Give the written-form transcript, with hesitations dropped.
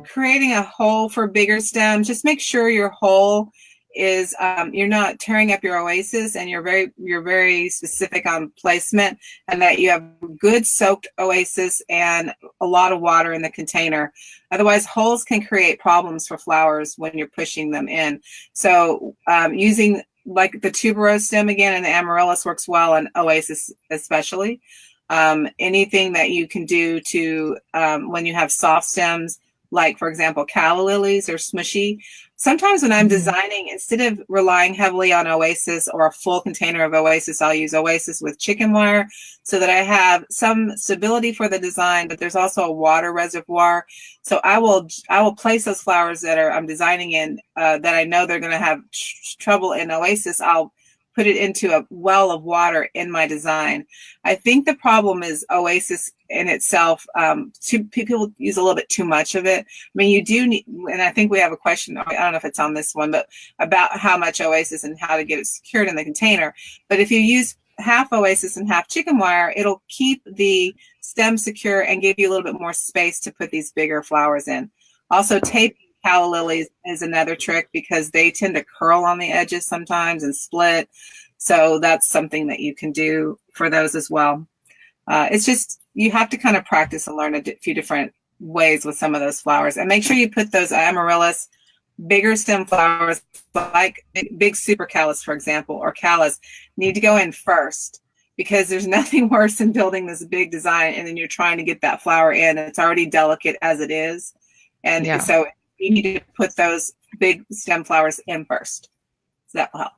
Creating a hole for bigger stems, just make sure your hole is you're not tearing up your oasis, and you're very specific on placement, and that you have good soaked oasis and a lot of water in the container. Otherwise, holes can create problems for flowers when you're pushing them in. So using like the tuberose stem again and the amaryllis works well in oasis especially. Anything that you can do to when you have soft stems, like for example calla lilies or smushy. Sometimes when I'm designing, instead of relying heavily on oasis or a full container of oasis, I'll use oasis with chicken wire so that I have some stability for the design, but there's also a water reservoir. So I will place those flowers that I'm designing in that I know they're going to have trouble in oasis. I'll put it into a well of water in my design. I think the problem is oasis in itself. People use a little bit too much of it. I mean, you do need, and I think we have a question, I don't know if it's on this one, but about how much oasis and how to get it secured in the container. But if you use half oasis and half chicken wire, it'll keep the stem secure and give you a little bit more space to put these bigger flowers in. Also, taping calla lilies is another trick because they tend to curl on the edges sometimes and split. So that's something that you can do for those as well. It's just, you have to kind of practice and learn a few different ways with some of those flowers. And make sure you put those amaryllis, bigger stem flowers, like big super callas, for example, or callas, need to go in first, because there's nothing worse than building this big design and then you're trying to get that flower in and it's already delicate as it is. And so you need to put those big stem flowers in first. So that will help.